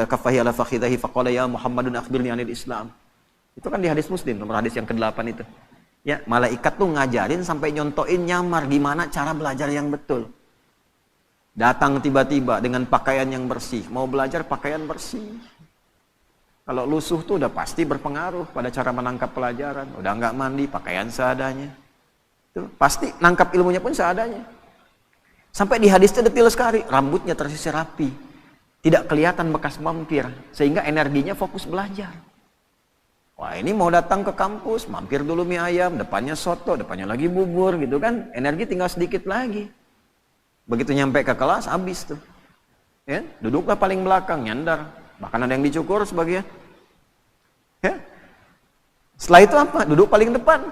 kaffahi ala fakhidhihi faqala ya Muhammadun akhbirni 'anil Islam. Itu kan di hadis Muslim, nomor hadis yang ke-8 itu. Ya, malaikat tuh ngajarin sampai nyontoin nyamar gimana cara belajar yang betul. Datang tiba-tiba dengan pakaian yang bersih. Mau belajar pakaian bersih. Kalau lusuh tuh udah pasti berpengaruh pada cara menangkap pelajaran. Udah nggak mandi, pakaian seadanya. Tuh, pasti nangkap ilmunya pun seadanya. Sampai di hadisnya detil sekali. Rambutnya tersisir rapi. Tidak kelihatan bekas mampir. Sehingga energinya fokus belajar. Wah, ini mau datang ke kampus, mampir dulu mie ayam, depannya soto, depannya lagi bubur gitu kan. Energi tinggal sedikit lagi. Begitu nyampe ke kelas, habis tuh. Ya, duduklah paling belakang, nyandar. Bahkan ada yang dicukur sebagian. Ya. Setelah itu apa? Duduk paling depan.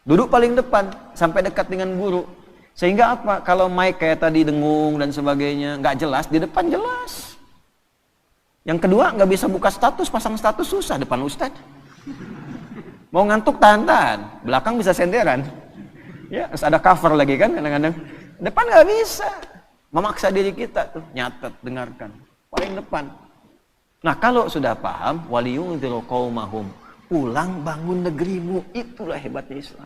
Duduk paling depan, sampai dekat dengan guru. Sehingga apa? Kalau mic kayak tadi dengung dan sebagainya, nggak jelas, di depan jelas. Yang kedua, nggak bisa buka status, pasang status susah depan ustadz. Mau ngantuk tahan-tahan, belakang bisa senderan. Ya, terus ada cover lagi kan kadang-kadang. Depan nggak bisa, memaksa diri kita tuh nyatet, dengarkan, paling depan. Nah, kalau sudah paham, waliyundziru qaumahum, pulang bangun negerimu, itulah hebatnya Islam.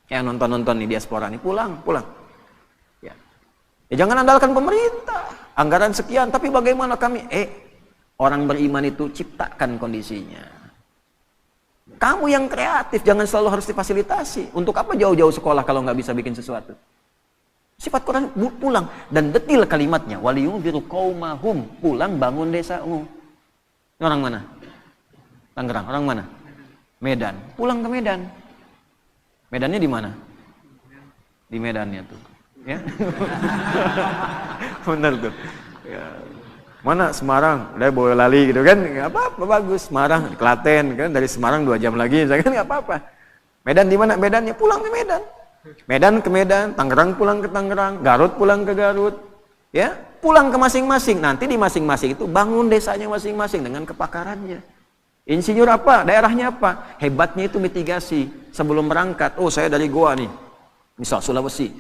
Ya, nonton-nonton nih diaspora nih, pulang. Ya, jangan andalkan pemerintah, anggaran sekian, tapi bagaimana kami? Orang beriman itu ciptakan kondisinya. Kamu yang kreatif, jangan selalu harus difasilitasi. Untuk apa jauh-jauh sekolah kalau nggak bisa bikin sesuatu? Sifat Quran pulang, dan detil kalimatnya, waliyundziru qaumahum, pulang bangun desamu. Orang mana? Tangerang. Orang mana? Medan. Pulang ke Medan. Medannya di mana? Di Medannya tuh. Ya. Benar tuh. Ya. Mana Semarang? Udah boleh lali gitu kan? Nggak apa-apa, bagus. Semarang, Klaten kan, dari Semarang 2 jam lagi, kan nggak apa-apa. Medan di mana? Medannya pulang ke Medan. Medan ke Medan, Tangerang pulang ke Tangerang, Garut pulang ke Garut. Ya, pulang ke masing-masing. Nanti di masing-masing itu bangun desanya masing-masing dengan kepakarannya. Insinyur apa? Daerahnya apa? Hebatnya itu mitigasi. Sebelum berangkat, oh saya dari Goa nih. Misal Sulawesi.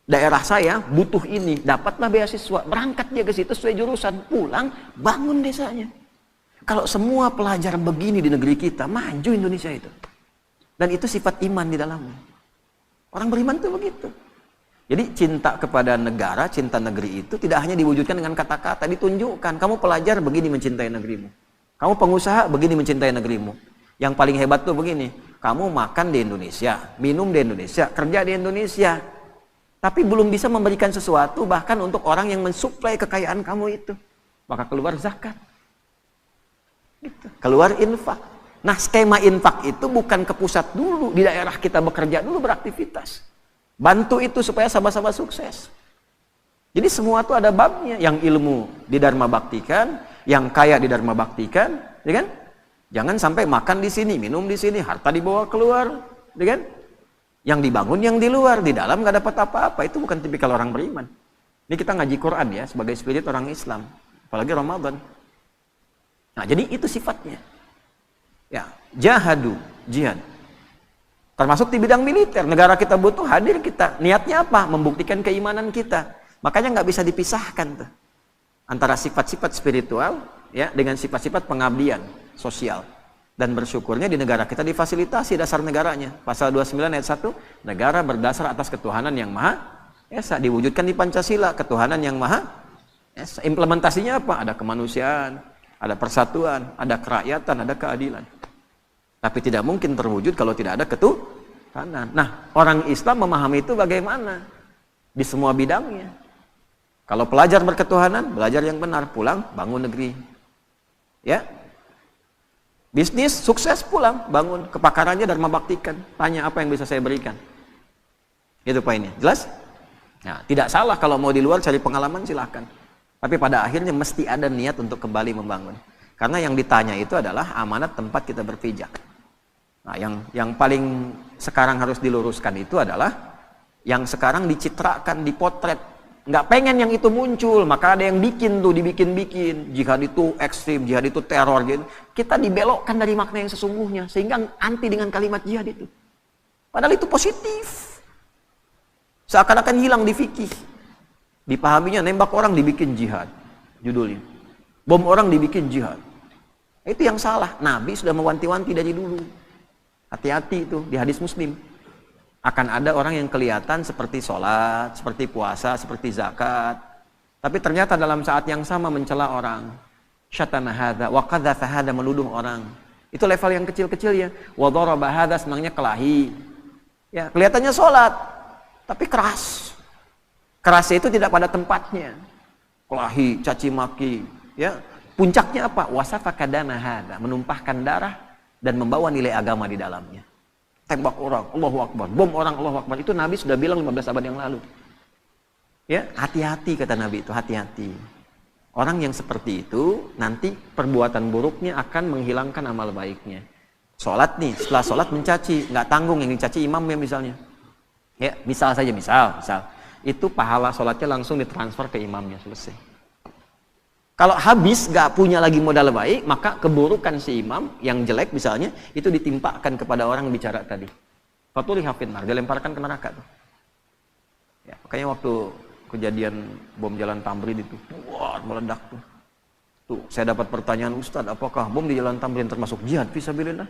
Daerah saya butuh ini, dapatlah beasiswa. Berangkat dia ke situ sesuai jurusan, pulang bangun desanya. Kalau semua pelajar begini di negeri kita, maju Indonesia itu. Dan itu sifat iman di dalamnya. Orang beriman itu begitu. Jadi cinta kepada negara, cinta negeri itu tidak hanya diwujudkan dengan kata-kata, ditunjukkan. Kamu pelajar begini mencintai negerimu. Kamu pengusaha begini mencintai negerimu. Yang paling hebat tuh begini, kamu makan di Indonesia, minum di Indonesia, kerja di Indonesia. Tapi belum bisa memberikan sesuatu bahkan untuk orang yang mensuplai kekayaan kamu itu. Maka keluar zakat. Gitu. Keluar infak. Nah, skema infak itu bukan ke pusat dulu, di daerah kita bekerja dulu, beraktivitas. Bantu itu supaya sama-sama sukses. Jadi semua itu ada babnya, yang ilmu didharma baktikan, yang kaya didharma baktikan, ya kan? Jangan sampai makan di sini, minum di sini, harta dibawa keluar, ya kan? Yang dibangun yang di luar, di dalam nggak dapat apa-apa, itu bukan tipikal orang beriman. Ini kita ngaji Quran ya, sebagai spirit orang Islam, apalagi Ramadan. Nah, jadi itu sifatnya. Ya, jahadu, jihad. Termasuk di bidang militer, negara kita butuh, hadir kita. Niatnya apa? Membuktikan keimanan kita. Makanya nggak bisa dipisahkan tuh. antara sifat-sifat spiritual ya dengan sifat-sifat pengabdian sosial. Dan bersyukurnya di negara kita difasilitasi dasar negaranya. Pasal 29 ayat 1, negara berdasar atas ketuhanan yang Maha Esa, diwujudkan di Pancasila, ketuhanan yang Maha Esa. Implementasinya apa? Ada kemanusiaan, ada persatuan, ada kerakyatan, ada keadilan. Tapi tidak mungkin terwujud kalau tidak ada ketuhanan. Nah, orang Islam memahami itu bagaimana? Di semua bidangnya. Kalau pelajar berketuhanan, belajar yang benar, pulang bangun negeri. Ya. Bisnis sukses, pulang bangun, kepakarannya dharma baktikan. Tanya apa yang bisa saya berikan. Itu poinnya. Jelas? Nah, tidak salah kalau mau di luar cari pengalaman silahkan. Tapi pada akhirnya mesti ada niat untuk kembali membangun. Karena yang ditanya itu adalah amanat tempat kita berpijak. Nah, yang paling sekarang harus diluruskan itu adalah yang sekarang dicitrakan, dipotret. Nggak pengen yang itu muncul, maka ada yang bikin tuh, dibikin-bikin. Jihad itu ekstrim, jihad itu teror gitu. Kita dibelokkan dari makna yang sesungguhnya, sehingga anti dengan kalimat jihad itu. Padahal itu positif. Seakan-akan hilang di fikih. Dipahaminya nembak orang dibikin jihad, judulnya. Bom orang dibikin jihad. Itu yang salah. Nabi sudah mewanti-wanti dari dulu. Hati-hati itu di hadis Muslim. Akan ada orang yang kelihatan seperti sholat, seperti puasa, seperti zakat. Tapi ternyata dalam saat yang sama mencela orang. Syatama hadza wa qadzafa hadza, menuduh orang. Itu level yang kecil-kecil ya. Wa daraba hadza, senangnya kelahi. Ya, kelihatannya sholat, tapi keras. Kerasnya itu tidak pada tempatnya. Kelahi, caci maki, ya. Puncaknya apa? Wasafa kadama hadza, menumpahkan darah dan membawa nilai agama di dalamnya. Tembak orang, Allahu Akbar, bom orang, Allahu Akbar. Itu Nabi sudah bilang 15 abad yang lalu. Ya, hati-hati kata Nabi itu, hati-hati. Orang yang seperti itu nanti perbuatan buruknya akan menghilangkan amal baiknya. Sholat nih, setelah sholat mencaci, nggak tanggung yang dicaci imamnya misalnya. Ya, misal saja, misal. Itu pahala sholatnya langsung ditransfer ke imamnya, selesai. Kalau habis gak punya lagi modal baik, maka keburukan si imam yang jelek misalnya itu ditimpakan kepada orang bicara tadi. Fatuli hafid nar, dilemparkan ke neraka tuh. Ya, makanya waktu kejadian bom Jalan Tamrin itu, wah meledak tuh. Tuh, saya dapat pertanyaan, Ustadz, apakah bom di Jalan Tamrin termasuk jihad fisabilillah?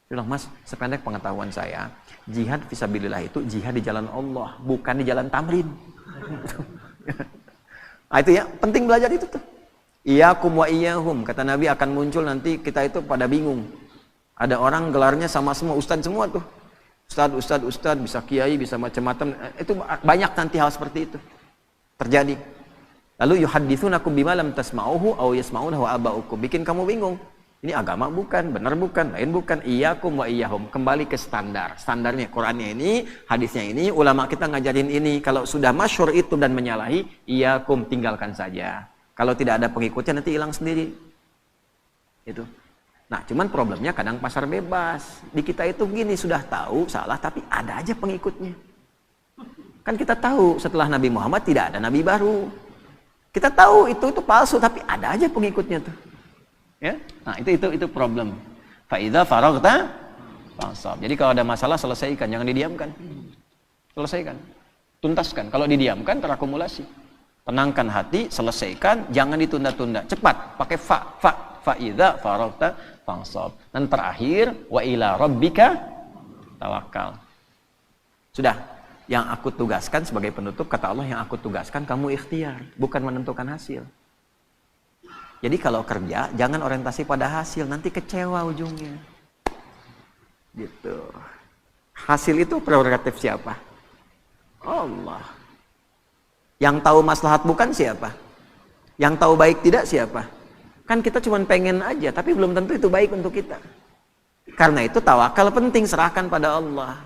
Bilang, Mas, sependek pengetahuan saya, jihad fisabilillah itu jihad di jalan Allah, bukan di Jalan Tamrin. Nah itu ya, penting belajar itu tuh. Iyakum wa iyahum, kata Nabi akan muncul nanti kita itu pada bingung. Ada orang gelarnya sama semua, ustadz semua tuh. Ustadz, bisa kiai, bisa macam-macam. Itu banyak nanti hal seperti itu terjadi. Lalu yuhadditsunakum bima lam tasma'uhu aw yasma'unahu aba'ukum. Bikin kamu bingung. Ini agama bukan, benar bukan, lain bukan. Iyakum wa iyahum, kembali ke standar. Standarnya Qur'annya ini, hadisnya ini, ulama kita ngajarin ini. Kalau sudah masyhur itu dan menyalahi, iyakum, tinggalkan saja. Kalau tidak ada pengikutnya nanti hilang sendiri. Itu. Nah, cuman problemnya kadang pasar bebas. Di kita itu gini, sudah tahu salah tapi ada aja pengikutnya. Kan kita tahu setelah Nabi Muhammad tidak ada nabi baru. Kita tahu itu palsu tapi ada aja pengikutnya tuh. Ya? Nah, itu problem. Fa idza faraghta fansab. Jadi kalau ada masalah selesaikan, jangan didiamkan. Selesaikan. Tuntaskan. Kalau didiamkan terakumulasi. Tenangkan hati, selesaikan, jangan ditunda-tunda. Cepat, pakai fa idza faraghta fansab. Dan terakhir, wa ila rabbika tawakkal. Sudah, yang aku tugaskan sebagai penutup, kata Allah, yang aku tugaskan kamu ikhtiar, bukan menentukan hasil. Jadi kalau kerja, jangan orientasi pada hasil, nanti kecewa ujungnya. Gitu. Hasil itu prerogatif siapa? Allah. Yang tahu maslahat bukan siapa? Yang tahu baik tidak siapa? Kan kita cuma pengen aja, tapi belum tentu itu baik untuk kita. Karena itu tawakal penting, serahkan pada Allah.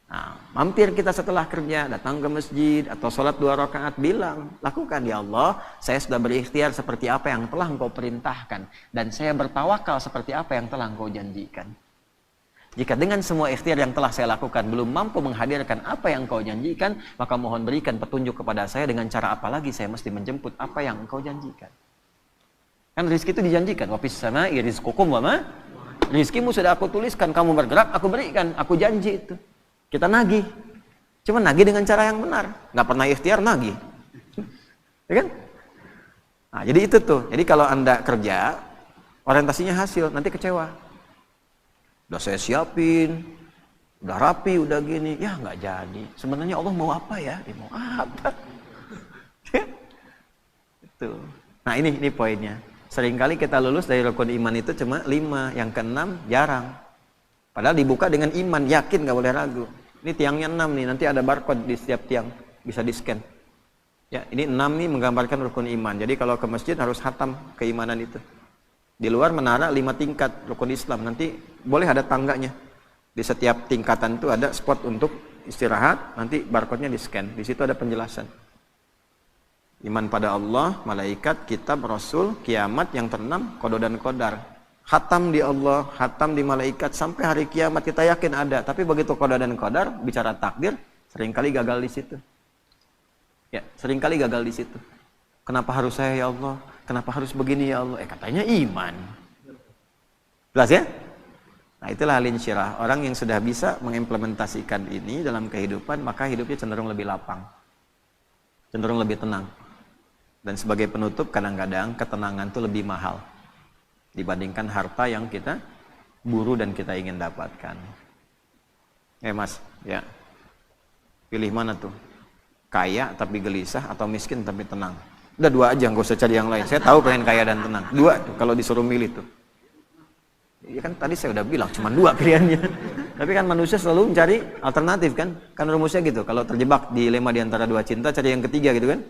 Nah, mampir kita setelah kerja, datang ke masjid, atau sholat 2 rakaat, bilang, lakukan, ya Allah, saya sudah berikhtiar seperti apa yang telah Engkau perintahkan. Dan saya bertawakal seperti apa yang telah Engkau janjikan. Jika dengan semua ikhtiar yang telah saya lakukan belum mampu menghadirkan apa yang Engkau janjikan, maka mohon berikan petunjuk kepada saya dengan cara apa lagi saya mesti menjemput apa yang Engkau janjikan. Kan rezeki itu dijanjikan. Wa fis sama'i rizqukum wa ma. Rizkimu sudah aku tuliskan, kamu bergerak, aku berikan, aku janji itu. Kita nagih. Cuma nagih dengan cara yang benar. Nggak pernah ikhtiar nagih. Ya kan? Nah, jadi itu tuh. Jadi kalau Anda kerja, orientasinya hasil, nanti kecewa. Udah saya siapin, udah rapi, udah gini, ya nggak jadi. Sebenarnya Allah mau apa ya? Dia mau apa? Itu. Nah ini poinnya. Seringkali kita lulus dari rukun iman itu cuma 5, yang ke-6 jarang. Padahal dibuka dengan iman, yakin nggak boleh ragu. Ini tiangnya 6 nih, nanti ada barcode di setiap tiang, bisa di-scan. Ya, ini 6 nih menggambarkan rukun iman. Jadi kalau ke masjid harus hatam keimanan itu. Di luar menara 5 tingkat rukun Islam. Nanti boleh ada tangganya. Di setiap tingkatan itu ada spot untuk istirahat. Nanti barcode-nya di-scan. Di situ ada penjelasan. Iman pada Allah, malaikat, kitab, rasul, kiamat, yang ternam, qada dan qadar. Hatam di Allah, hatam di malaikat, sampai hari kiamat kita yakin ada. Tapi begitu qada dan qadar, bicara takdir, seringkali gagal di situ. Ya, seringkali gagal di situ. Kenapa harus saya ya Allah? Kenapa harus begini ya Allah? Katanya iman. Jelas ya? Nah, itulah al-insyirah. Orang yang sudah bisa mengimplementasikan ini dalam kehidupan, maka hidupnya cenderung lebih lapang. Cenderung lebih tenang. Dan sebagai penutup, kadang-kadang ketenangan itu lebih mahal dibandingkan harta yang kita buru dan kita ingin dapatkan. Mas, ya. Pilih mana tuh? Kaya tapi gelisah atau miskin tapi tenang? Udah 2 aja, nggak usah cari yang lain. Saya tahu pengen kaya dan tenang. 2 tuh kalau disuruh milih tuh. Ya kan tadi saya udah bilang cuma 2 pilihannya. Tapi kan manusia selalu mencari alternatif kan? Kan rumusnya gitu. Kalau terjebak dilema di antara 2 cinta, cari yang ketiga gitu kan?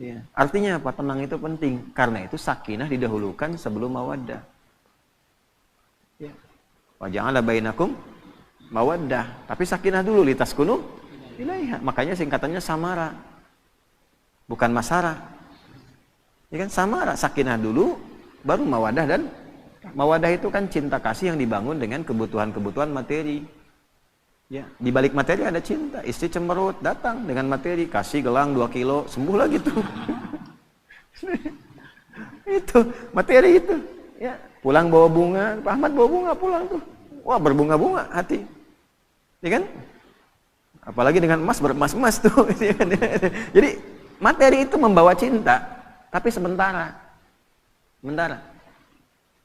Ya. Artinya apa? Tenang itu penting. Karena itu sakinah didahulukan sebelum mawaddah. Ya. Wa ja'ala bainakum mawaddah. Tapi sakinah dulu, litaskunu ilaiha. Makanya singkatannya samara, bukan masara. Ya kan, samara, sakinah dulu, baru mawadah. Dan mawadah itu kan cinta kasih yang dibangun dengan kebutuhan-kebutuhan materi. Ya, di balik materi ada cinta. Istri cemberut, datang dengan materi, kasih gelang 2 kilo, sembuh lagi tuh. Itu materi itu. Ya, pulang bawa bunga, Pak Ahmad bawa bunga pulang tuh. Wah, berbunga-bunga hati. Ya kan? Apalagi dengan emas, beremas-emas tuh. Jadi materi itu membawa cinta, tapi sementara.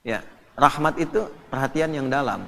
Ya, rahmat itu perhatian yang dalam.